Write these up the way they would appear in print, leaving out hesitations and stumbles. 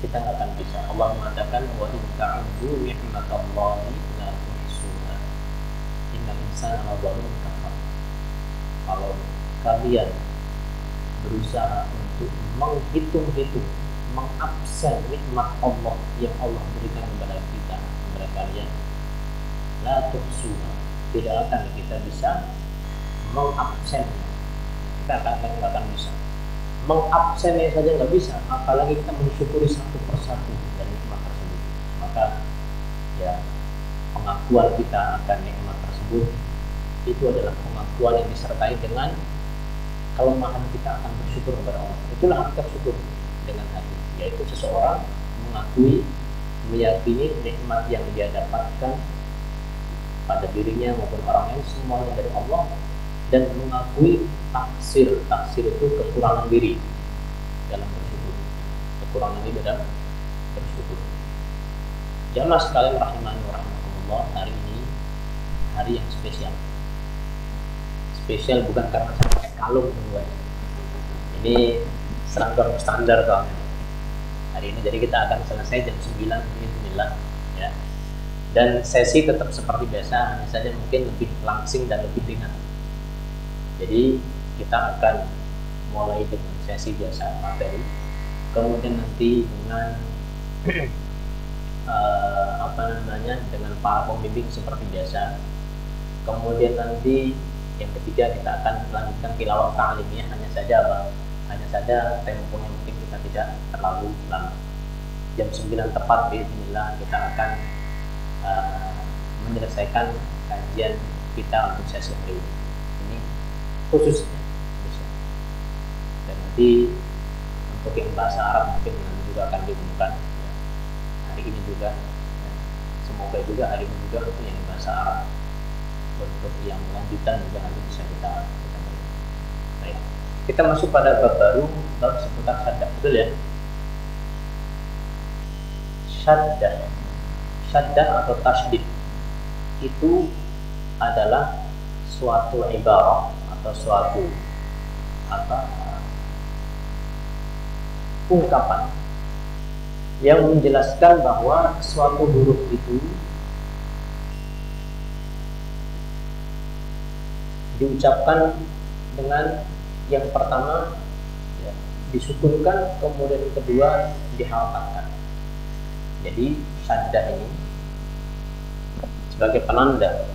kita nggak akan bisa. Allah mengatakan wa in ta'uddu ni'matallahi la tuhsuha innal insana lazalumun kafar. Kalau kalian berusaha untuk menghitung-hitung, mengabsen nikmat Allah yang Allah berikan kepada kita, kepada kalian, la tuhsuha, tidak akan kita bisa mengabsen. Kita akan bisa mengabsennya saja nggak bisa, apalagi kita mensyukuri satu persatu dari nikmat tersebut. Maka ya, pengakuan kita akan nikmat tersebut itu adalah pengakuan yang disertai dengan kelemahan kita akan bersyukur kepada Allah. Itulah hakikat syukur dengan hati, yaitu seseorang mengakui, meyakini nikmat yang dia dapatkan pada dirinya maupun orang lain semuanya dari Allah, dan mengakui taksir itu kekurangan diri dalam bersyukur, kekurangan diri dalam bersyukur. Jamaah sekalian rahimani wa rahimakumullah, hari ini hari yang spesial. Spesial bukan karena saya pakai kalung, ini seragam standar soalnya hari ini. Jadi kita akan selesai jam 9 bismillah ya. Dan sesi tetap seperti biasa, hanya saja mungkin lebih langsing dan lebih ringan. Jadi kita akan mulai dengan sesi biasa materi, kemudian nanti dengan dengan para pembimbing seperti biasa. Kemudian nanti yang ketiga kita akan melanjutkan tilawah ta'limiyah, hanya saja temponya mungkin kita tidak terlalu lama. Jam 9 tepat bismillah kita akan menyelesaikan kajian kita untuk sesi hari ini. Ini khususnya dan nanti untuk yang bahasa Arab mungkin juga akan diumumkan hari ini juga. Semoga juga hari ini juga untuk yang bahasa Arab, untuk yang lanjutan juga nanti bisa kita baik. Kita masuk pada bab baru, bab seputar syaddah, betul ya? Syaddah atau tasydid itu adalah suatu ibarah atau suatu ungkapan yang menjelaskan bahwa suatu huruf itu diucapkan dengan yang pertama ya, disukunkan, kemudian yang kedua diharokatkan. Jadi syaddah ini sebagai penanda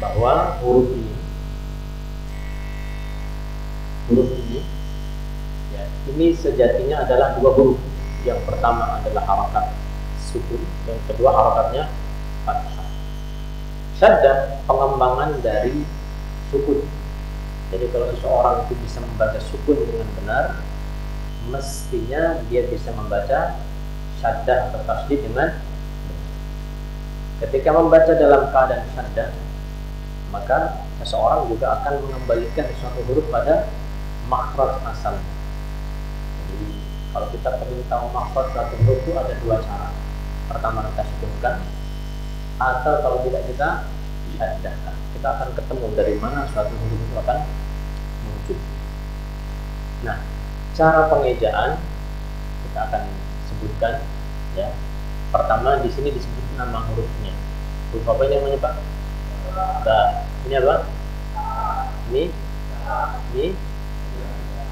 bahwa huruf ini ya, ini sejatinya adalah dua huruf. Yang pertama adalah harokat sukun, yang kedua harokatnya fathah. Syaddah pengembangan dari sukun. Jadi kalau seseorang itu bisa membaca sukun dengan benar, mestinya dia bisa membaca syaddah atau tasydid dengan ketika membaca dalam keadaan syaddah, maka seseorang juga akan mengembalikan suatu huruf pada makhraj asal. Jadi kalau kita ingin tahu makhraj suatu huruf itu ada dua cara. Pertama kita sukunkan, atau kalau tidak kita syaddahkan. Kita akan ketemu dari mana suatu huruf itu akan muncul. Nah, cara pengejaan kita akan sebutkan ya. Pertama di sini disebut nama hurufnya. Huruf apa ini namanya Pak? Ba. Ini apa? Ini.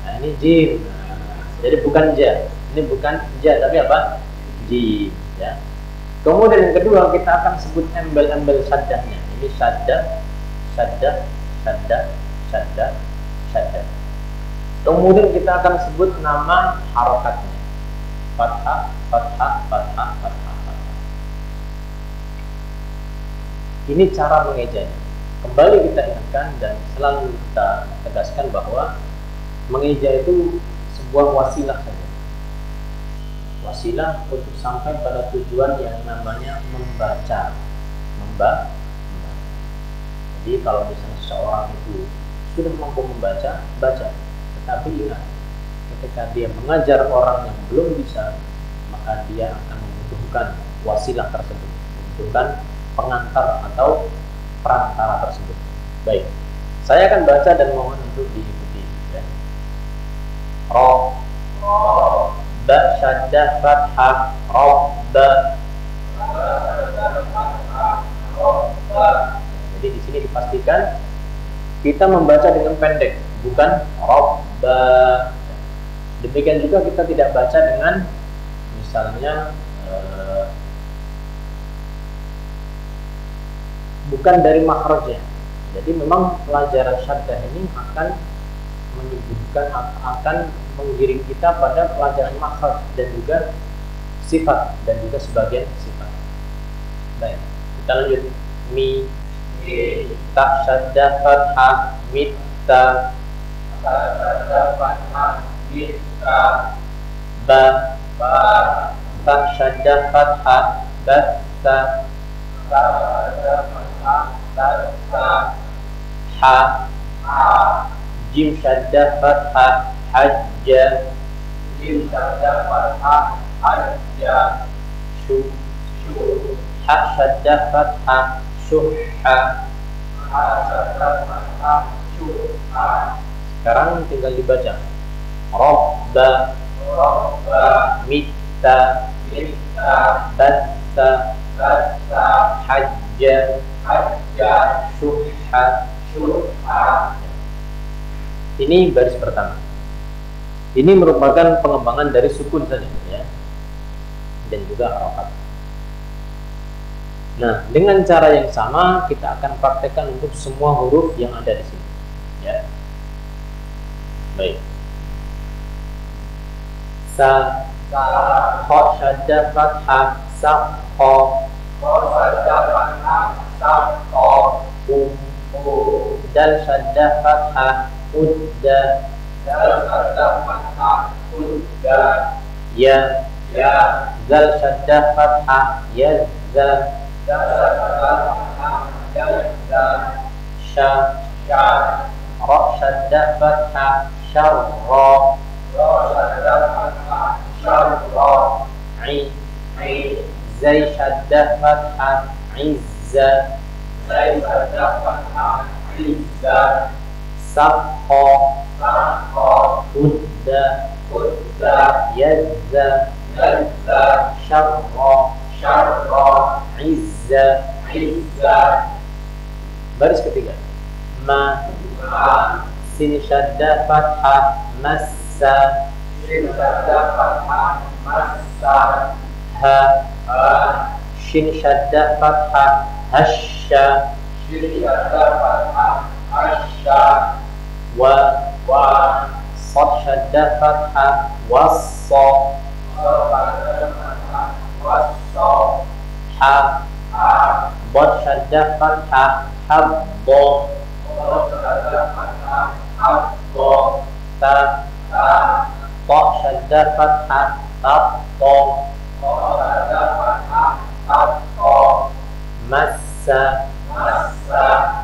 Nah, ini jim. Jadi bukan ja. Ini bukan ja, tapi apa? Jim. Ya. Kemudian yang kedua kita akan sebut embel-embel syaddahnya. Ini syaddah. Kemudian kita akan sebut nama harokatnya. Fathah. Ini cara mengejanya. Kembali kita ingatkan dan selalu kita tegaskan bahwa mengeja itu sebuah wasilah saja. Wasilah untuk sampai pada tujuan yang namanya membaca. Jadi kalau misalnya seseorang itu sudah mampu membaca, baca. Tetapi ingat, ketika dia mengajar orang yang belum bisa, maka dia akan membutuhkan wasilah tersebut, membutuhkan pengantar atau perantara tersebut. Baik, saya akan baca dan mohon untuk diikuti ya. syaddah fathah robba. Jadi di sini dipastikan kita membaca dengan pendek, bukan robba. Demikian juga kita tidak baca dengan misalnya bukan dari makhrajnya. Jadi memang pelajaran syaddah ini akan menyebutkan, akan menggiring kita pada pelajaran makhraj dan juga sifat dan juga sebagian sifat. Baik, kita lanjut. Mi, ta syaddah fathah mitta, ba, ta syaddah fathah batta, ha, jim syaddah fathah hajja, shu, ha syaddah fathah syuhha. Sekarang tinggal dibaca. Robba, mitta, batta, hajja, syuhha. Ini baris pertama. Ini merupakan pengembangan dari sukun saja, ya, dan juga harokat. Nah, dengan cara yang sama kita akan praktekkan untuk semua huruf yang ada di sini, ya. Baik. Sa, kha syaddah fathah saqqa, dal syaddah fathah udda, ya, zal syaddah fathah yazza, sya, ra syaddah fathah syarra, i, zai syaddah fathah izza, saqqa, udda, yazza, syarra, izza. Baris ketiga. Ma, sin syaddah fathah massa, ha, shin syaddah fathah hasya, wa, sad syaddah fathah wassa, ha, bad syaddah fathah habba, ta, ta syaddah fathah tatta, massa,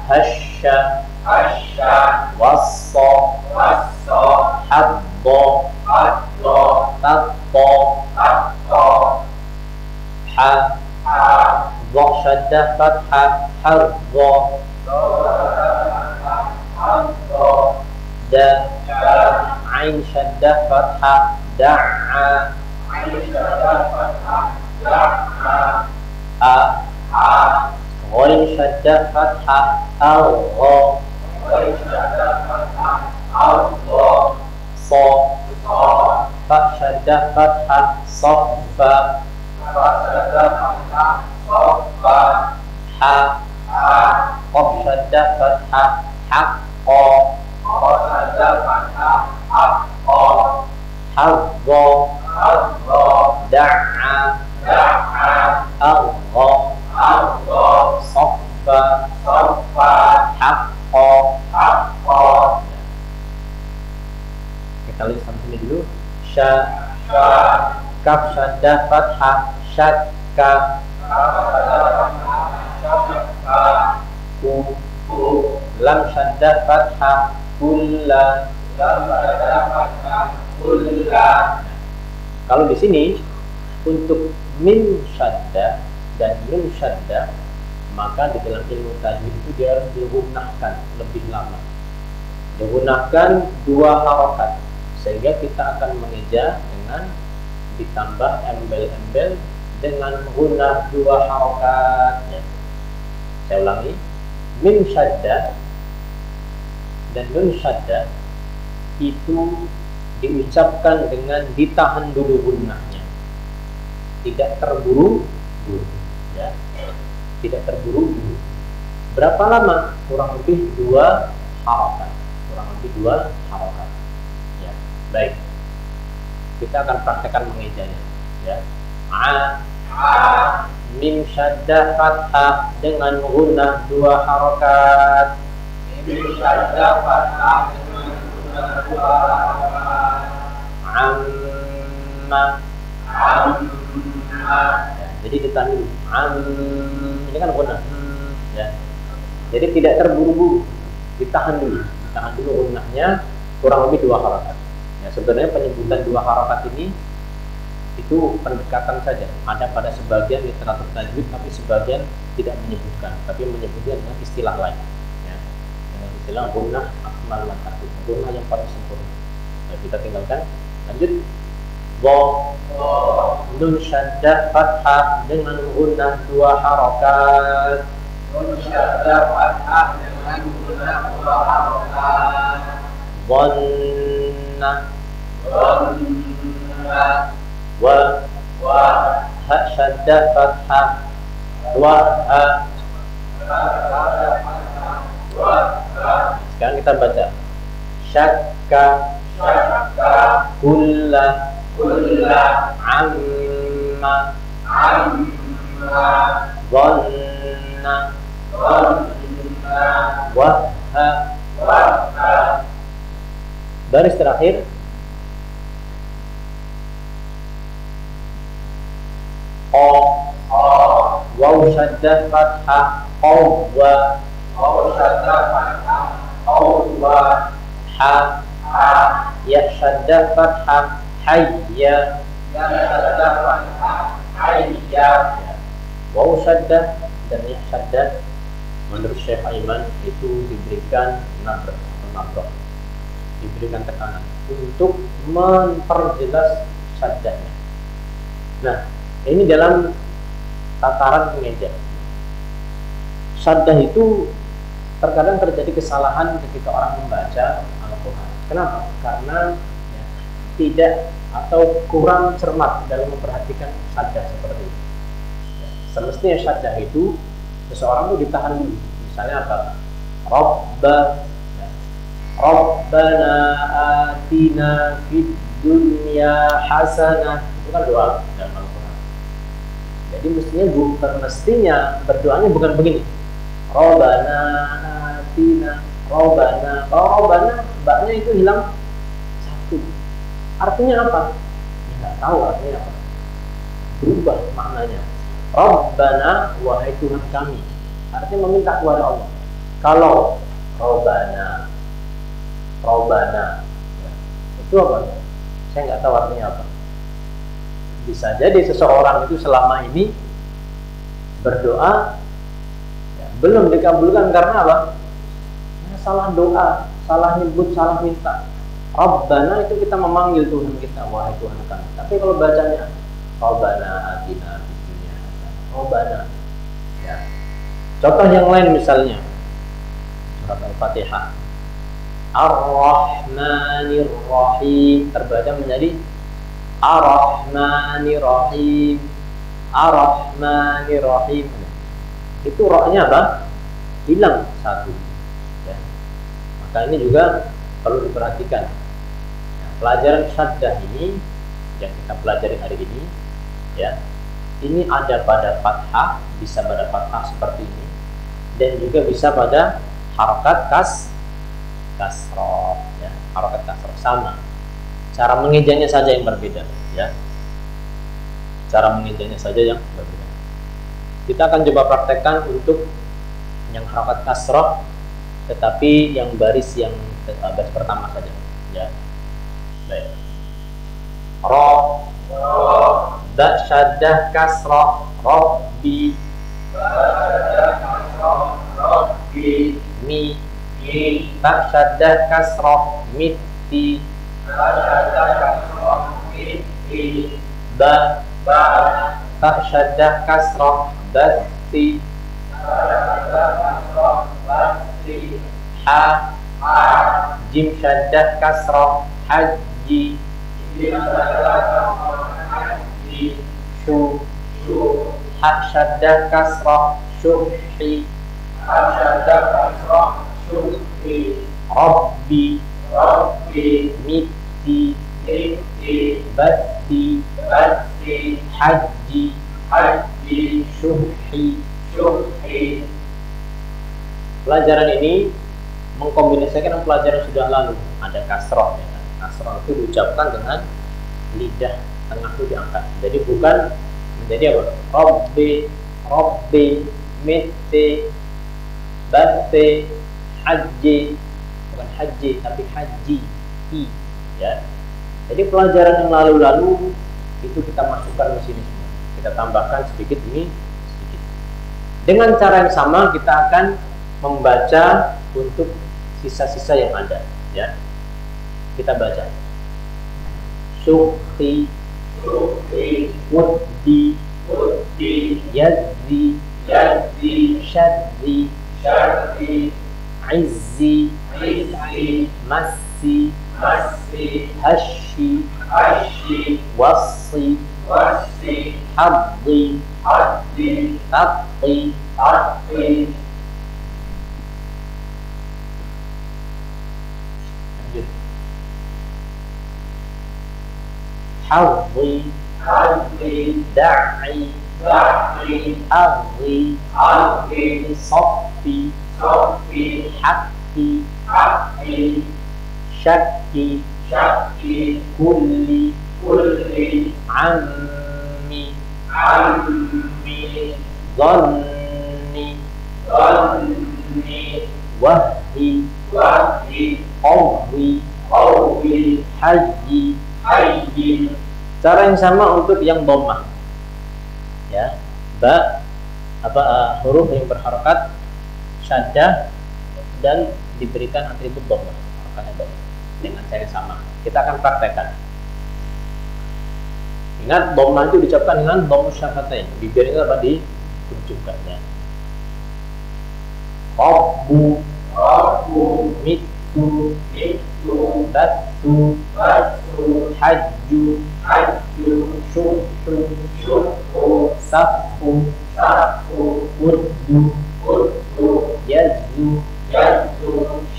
hasya, wassa, habba, tatta, ha, dha syaddah fathah hadza, da, ain syaddah fathah da'a, a, ghain syaddah fathah algha, sa, fa syaddah fathah saffa, ha, qaf syaddah fathah haqqa, hadza, da'a, algha, saffa, haqqa. Kita lihat sampai sini dulu. Sya, kaf syaddah fathah syakka, ku, lam syaddah fathah kulla. Kalau di sini untuk mim syaddah dan nun syaddah, maka di dalam ilmu tajwid itu dia harus digunakan lebih lama, digunakan 2 harokat, sehingga kita akan mengeja dengan ditambah embel-embel dengan gunah 2 harokat ya. Saya ulangi, mim syaddah dan nun syaddah itu diucapkan dengan ditahan dulu gunahnya, tidak terburu-buru ya, tidak terburu-buru. Berapa lama? Kurang lebih 2 harokat, kurang lebih 2 harokat ya. Baik, kita akan praktekkan mengejanya ya. Mim syaddah fathah dengan gunah 2 harokat. Mim syaddah fathah dengan gunah 2 harokat. Amma ya, jadi ditahan dulu. Ini kan gunah ya. Jadi tidak terburu-buru, ditahan dulu gunahnya kurang lebih 2 harokat. Ya, sebenarnya penyebutan 2 harokat ini itu pendekatan saja. Ada pada sebagian literatur tajwid, tapi sebagian tidak menyebutkan, tapi menyebutnya dengan istilah lain. Ya, dengan istilah gunah akmal matahud, gunah yang paling sempurna. Nah, kita tinggalkan. Lanjut. Nun syaddah fathah dengan gunah 2 harokat. Nun syaddah fathah dengan gunah 2 harokat. Dhanna wa ha syaddah fathah wa ha. Sekarang kita baca syakka kulla amma dhanna wa ha. Baris terakhir waw syaddah fathah qawwa ha ya syaddah fathah hayya waw syaddah dan ya syaddah menurut Syekh Aiman itu diberikan nabrak, diberikan tekanan untuk memperjelas syaddahnya. Nah, ini dalam tataran mengeja. Syaddah itu terkadang terjadi kesalahan ketika orang membaca Al-Quran. Kenapa? Karena ya, tidak atau kurang cermat dalam memperhatikan syaddah seperti itu. Ya, semestinya syaddah itu seseorang itu ditahan dulu. Misalnya apa? Rabbana atina fid dunya hasanah. Itu kan doa dalam Al-Quran. Jadi mestinya berdoanya bukan begini. Rabbana atina, Rabbana. Kalau Rabbana, mbaknya itu hilang 1. Artinya apa? Ya, nggak tahu artinya apa. Berubah maknanya. Rabbana, wahai Tuhan kami. Artinya meminta kepada Allah. Kalau Rabbana ya, itu apa? Saya nggak tahu artinya apa. Bisa jadi seseorang itu selama ini berdoa ya, belum dikabulkan karena apa? Ya, salah doa, salah nyebut, salah minta. Rabbana itu kita memanggil Tuhan kita, wahai Tuhan kami. Tapi kalau bacanya Rabbana atina fid dunya hasanah, Rabbana ya. Contoh yang lain misalnya surat Al-Fatihah Ar-Rahmanir Rahim terbaca menjadi Ar-Rahmanir-Rahim. Ar-Rahmanir-Rahim. Itu rohnya apa? Hilang 1 ya. Maka ini juga perlu diperhatikan ya, pelajaran syaddah ini yang kita pelajari hari ini ya, ini ada pada fathah, bisa pada fathah seperti ini, dan juga bisa pada harokat kasroh ya, harokat kasroh sama. Cara mengejanya saja yang berbeda ya. Cara mengejanya saja yang berbeda. Kita akan coba praktekkan untuk yang harokat kasroh, tetapi yang baris pertama saja ya. Baik. Ba syaddah kasroh Rabbi. Mi ta syaddah kasroh Mitti. ba, ta syaddah kasrah, basti, ha, jim syaddah kasrah, haji, syu, ha syaddah kasrah, syuhi, rabbi, miti, basti, haji, syuhi. Pelajaran ini mengkombinasikan pelajaran sudah lalu. Ada kasroh, ya kan? Kasroh itu diucapkan dengan lidah tengah itu diangkat. Jadi bukan menjadi apa? Robbi, miti, basti, haji, bukan haji tapi haji, ya. Jadi pelajaran yang lalu-lalu itu kita masukkan ke sini semua. Kita tambahkan sedikit ini, sedikit. Dengan cara yang sama kita akan membaca untuk sisa-sisa yang ada, ya. Kita baca. Syuhi, wuddi, yazzi, syaddi, izzi, massi, hashi, wassi, haddi, taqi, haddi, da'i, aghi, soffi, haqqi, syakki, kulli, ammi, dhanni, wahyi, qawwi, haji. Cara yang sama untuk yang dhammah, ya. Huruf yang berharokat syaddah dan diberikan atribut dhammah, dengan cara yang sama. Kita akan praktekkan. Ingat, dhammah itu diucapkan dengan dhammus syafatain. Bibirnya apa? Ditunjukkan, ya. Rabbu, mitu, batu, hajju, syuhu, safu, urdu, yazzu,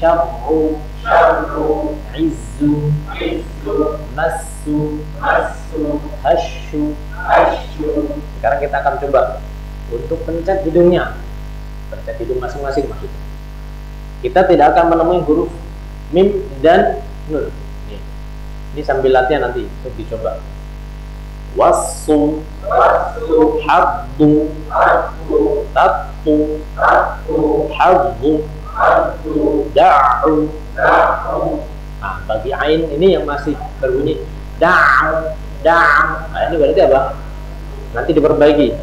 syarru, izzu, massu, hasyu. Sekarang kita akan coba untuk pencet hidungnya, pencet hidung masing-masing maksudnya. Kita tidak akan menemui huruf mim dan nun. Ini sambil latihan nanti, dicoba. Wassu, haddu, tattu, haddu, da'u. Nah, bagi ain ini yang masih berbunyi da'u. Nah, ini berarti apa? Nanti diperbaiki.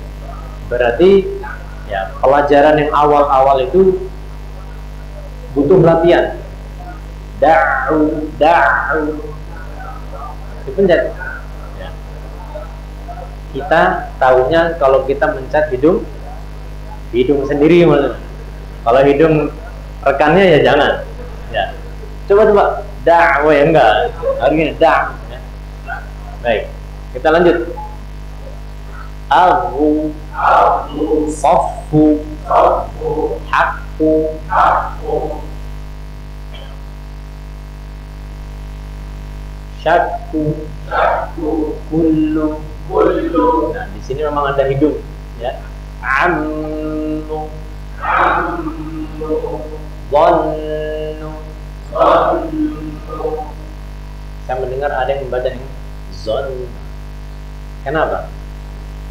Berarti ya, pelajaran yang awal-awal itu butuh latihan. Da'u, dipencet, ya. Kita tahunya kalau kita mencet hidung sendiri, maksudnya. Kalau hidung rekannya ya jangan, ya. Coba da'u, ya enggak, harus gini, da'u, ya. Baik, kita lanjut. Aghu, saffu, haqqu, syakku, kullu. Nah, di sini memang ada hidung, ya. Ammu, dhannu. Saya mendengar ada yang membaca dengan zon. Kenapa?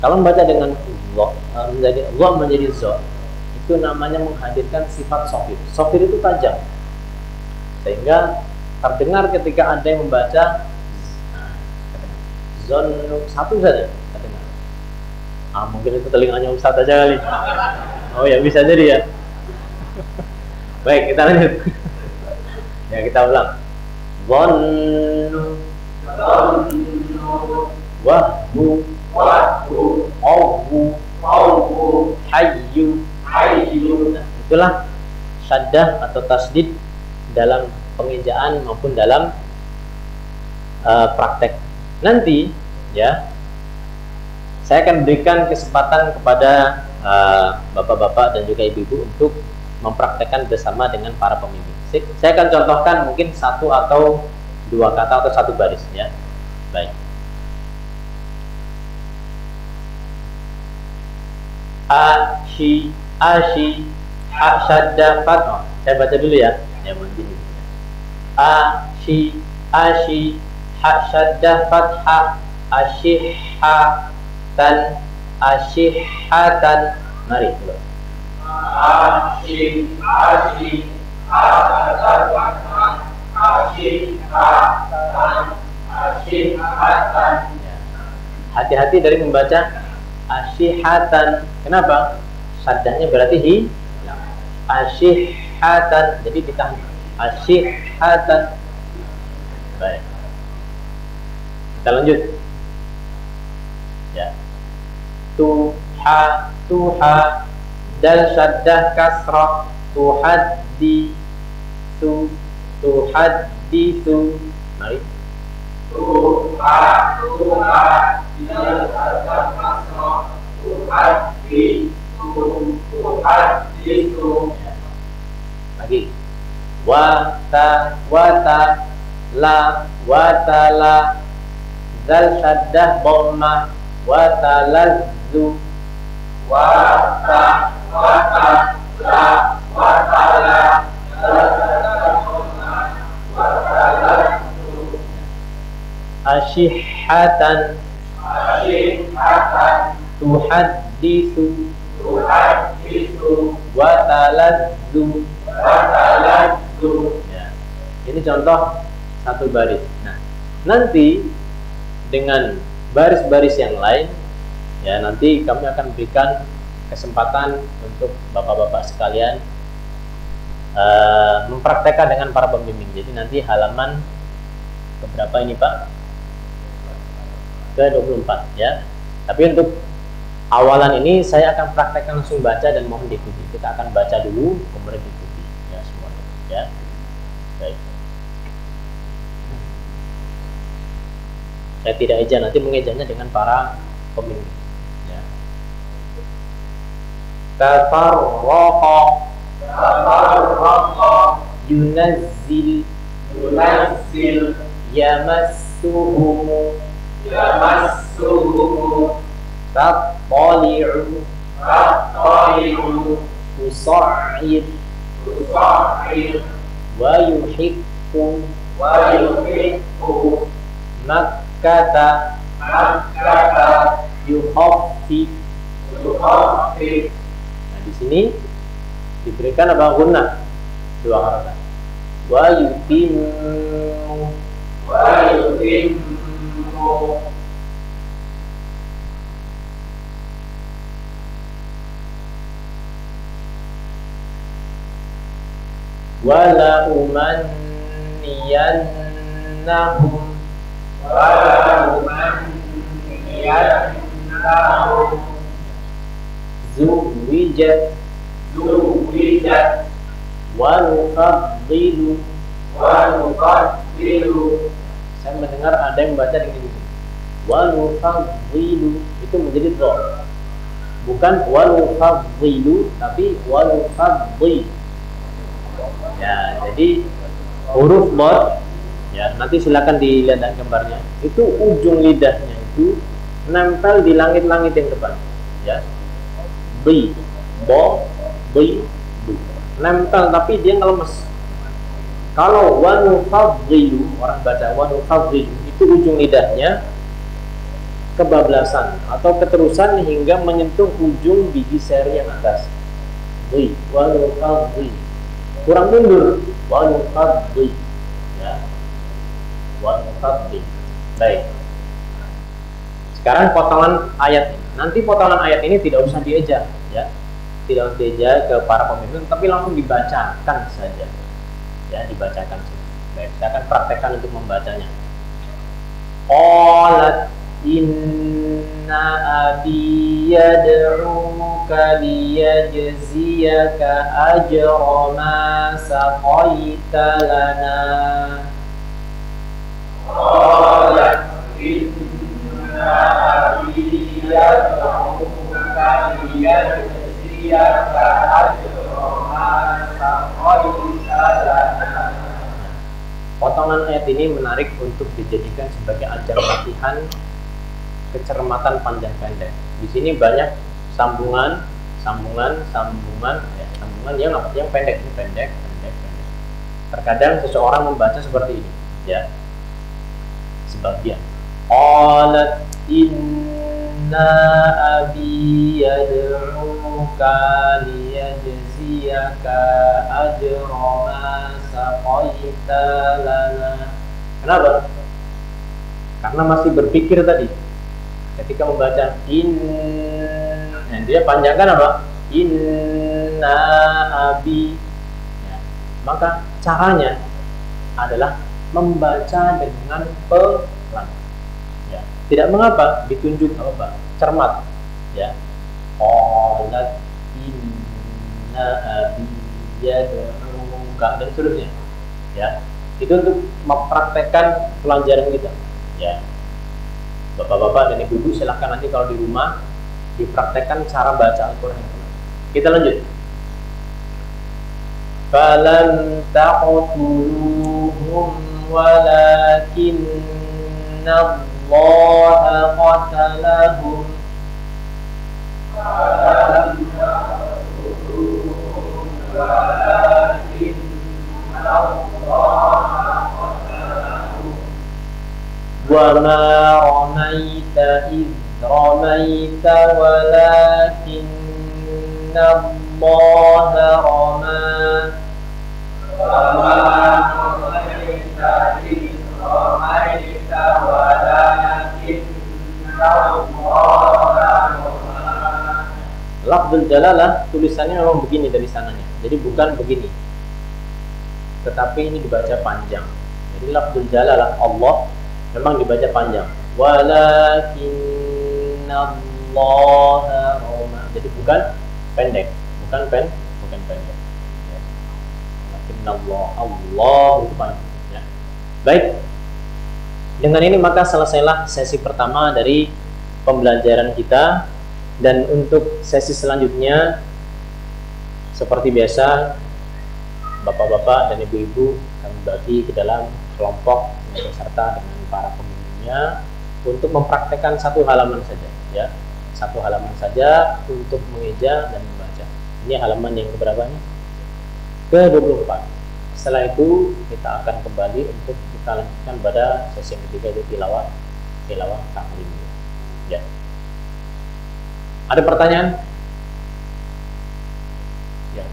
Kalau membaca dengan menjadi zo, itu namanya menghadirkan sifat sofir. Sofir itu tajam, sehingga terdengar ketika ada yang membaca zon satu saja terdengar. Mungkin itu telinganya Ustaz aja kali. Oh ya, bisa jadi ya. Baik, kita lanjut. Ya, kita ulang. Zon, wah, waddu qawwu hayyu. Nah, itulah syaddah atau tasdid dalam pengejaan maupun dalam praktek. Nanti ya saya akan berikan kesempatan kepada bapak-bapak dan juga ibu-ibu untuk mempraktekkan bersama dengan para pembimbing. Saya akan contohkan mungkin satu atau dua kata atau satu baris ya. Baik. Ashi syaddah fathah. Saya baca dulu ya. Ya begini. Ashi syaddah fathah asyihatan mari dulu. Hati-hati dari membaca asyihatan. Kenapa? Syaddahnya berarti hi. Asyihatan. Jadi ditahan. Asyihatan. Baik. Kita lanjut. Ya. Tuha dal syaddah kasrah tuhaddisu. Mari. Tuha dal syaddah kasrah tuhaddisu. Lagi. Watala zal syaddah dhammah watalazzu. Asyihatan tuhaddisu watalazzu. Ya. Ini contoh satu baris. Nah, nanti dengan baris-baris yang lain ya, nanti kami akan berikan kesempatan untuk bapak-bapak sekalian mempraktekkan dengan para pembimbing. Jadi nanti halaman keberapa ini Pak? Ke-24 ya. Tapi untuk awalan ini saya akan praktekkan langsung baca dan mohon diikuti. Kita akan baca dulu kemudian diikuti ya semuanya ya. Baik. Saya tidak eja, nanti mengejanya dengan para pembimbing ya. Tafarraqa yunazzil yamassuhum tattali'u tusa'ir wa yuhibbu makkata yukhaffif. Nah, di sini diberikan apa? Gunnah, dua harakat. Wa yutimmu. Wala umanniyannahum zuwijat wa nufaddilu. Saya mendengar ada yang baca dengan ini wa nufaddilu, itu menjadi dha, bukan wa nufaddilu tapi wa nufaddil ya. Jadi huruf dha ya, nanti silakan dilihat gambarnya. Itu ujung lidahnya itu nempel di langit-langit yang depan ya. Bi, bo, bi, bu. Nempel tapi dia ngelemes. Kalau wa nufaddilu, orang baca wa nufaddilu, itu ujung lidahnya kebablasan atau keterusan hingga menyentuh ujung biji seri yang atas. Bi, wa nufaddilu. Kurang mundur. Wa nufaddilu ya. Baik. Sekarang potongan ayat ini. Nanti potongan ayat ini tidak usah dieja ya. Tidak usah dieja ke para pemimpin, tapi langsung dibacakan saja. Ya, dibacakan saja. Baik, saya akan praktekkan untuk membacanya. Qalat in abi yad'uka liyajziyaka ajra ma saqaita lana. Qalat inna abi yad'uka liyajziyaka ajra ma saqaita lana. Potongan ayat ini menarik untuk dijadikan sebagai ajang latihan kecermatan panjang pendek. Di sini banyak sambungan yang pendek. Ini pendek. Terkadang seseorang membaca seperti ini, ya. Sebagian. Qalat inna abi yad'uka liyajziyaka ajra ma saqaita lana. Kenapa? Karena masih berpikir tadi. Ketika membaca dia panjangkan apa? Inna abi. Ya. Maka caranya adalah membaca dengan pelan. Ya. Tidak mengapa ditunjuk apa? Cermat. Ya. Qalat inna abi yad'uka dan seterusnya. Ya. Itu untuk mempraktekkan pelajaran kita. Ya. Bapak-bapak dan ibu-ibu silahkan nanti kalau di rumah dipraktekkan cara baca Al-Quran. Kita lanjut. Falam taqtuluhum walakinna Allah qatalahum. Falam taqtuluhum walakinna Allah wa ma ramaita idh ramaita walakinna Allah rama. Wa ma ramaita idh ramaita walakinna Allah rama. Lafzul jalalah tulisannya memang begini dari sananya. Jadi bukan begini. Tetapi ini dibaca panjang. Jadi lafzul jalalah Allah memang dibaca panjang. Walakinna Allah rama. Jadi bukan pendek, bukan pendek. Ya. Walakinna Allah itu panjang. Ya. Baik. Dengan ini maka selesailah sesi pertama dari pembelajaran kita, dan untuk sesi selanjutnya seperti biasa bapak-bapak dan ibu-ibu kami bagi ke dalam kelompok beserta dengan para pemimpinnya untuk mempraktekkan satu halaman saja, ya, satu halaman saja untuk mengeja dan membaca. Ini halaman yang keberapa nih? Ke-24. Setelah itu kita akan kembali untuk kita lanjutkan pada sesi yang ketiga, yaitu tilawah taklim. Ya. Ada pertanyaan? Ya.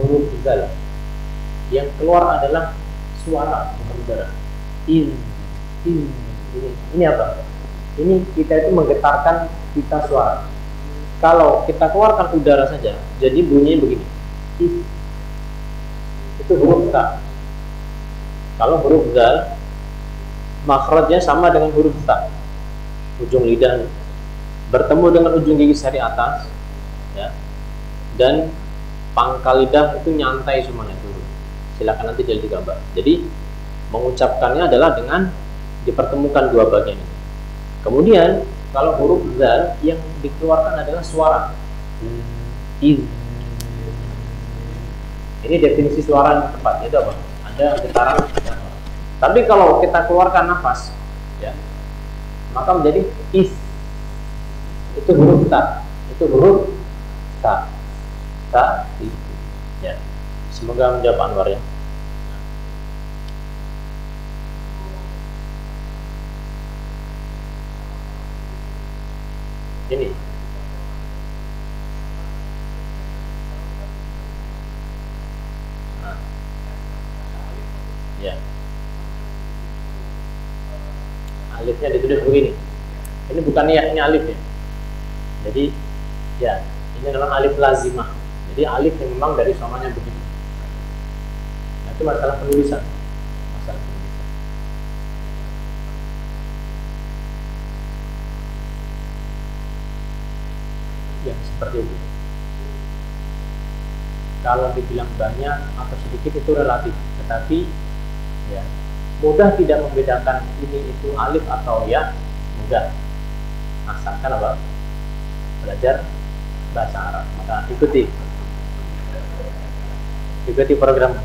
Huruf zal yang keluar adalah suara, bukan udara. Ini apa? Ini kita itu menggetarkan pita suara. Kalau kita keluarkan udara saja, jadi bunyinya begini. Itu huruf ta. Kalau huruf zal, makhrajnya sama dengan huruf ta. Ujung lidah bertemu dengan ujung gigi sari atas, ya, dan pangkal lidah itu nyantai semuanya dulu. Silakan nanti jadi digambar. Jadi mengucapkannya adalah dengan dipertemukan dua bagian ini. Kemudian kalau huruf zal yang dikeluarkan adalah suara. Ini definisi suara yang tepat, itu apa? Ada getaran. Tapi kalau kita keluarkan nafas, ya, maka menjadi is. Itu huruf ta. Itu huruf ta. Ta. Ya. Semoga menjawab Anwar, ya. Ini. Nah. Ya. Alifnya ditulis begini. Ini bukan ya, ini alif ya. Jadi ya, ini adalah alif lazimah. Jadi alif yang memang dari somanya begini. Nah, itu masalah penulisan. seperti itu. Kalau dibilang banyak atau sedikit itu relatif, tetapi ya mudah tidak membedakan ini itu alif atau ya, mudah, asalkan apa, belajar bahasa Arab. Maka ikuti program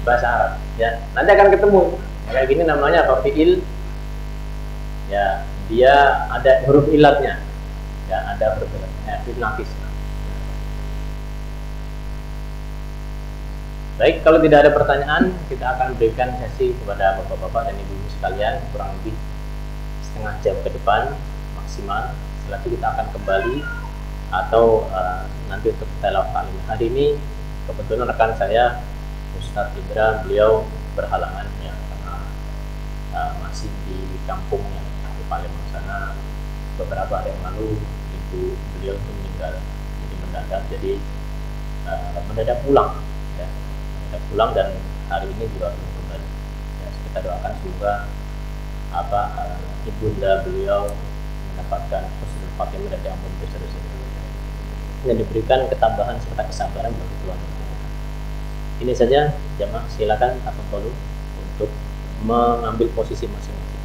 bahasa Arab ya, nanti akan ketemu kayak gini. Namanya apa? Fiil ya, dia ada huruf ilatnya ya, ada huruf ilatnya, fiil nafis. Baik, kalau tidak ada pertanyaan, kita akan berikan sesi kepada bapak-bapak dan ibu-ibu sekalian kurang lebih setengah jam ke depan maksimal. Setelah itu kita akan kembali atau nanti untuk tilawah taklim. Hari ini kebetulan rekan saya Ustadz Indra, beliau berhalangan ya, karena masih di kampungnya di Palembang sana. Beberapa hari yang lalu ibu beliau itu meninggal, jadi mendadak, jadi mendadak pulang ya, pulang dan hari ini juga belum kembali ya. Kita doakan semoga ibunda beliau mendapatkan husnul khatimah dan diampuni dosa-dosa dan diberikan ketabahan serta kesabaran bagi Tuhan. Ini saja jamaah, silakan tafadhol untuk mengambil posisi masing-masing.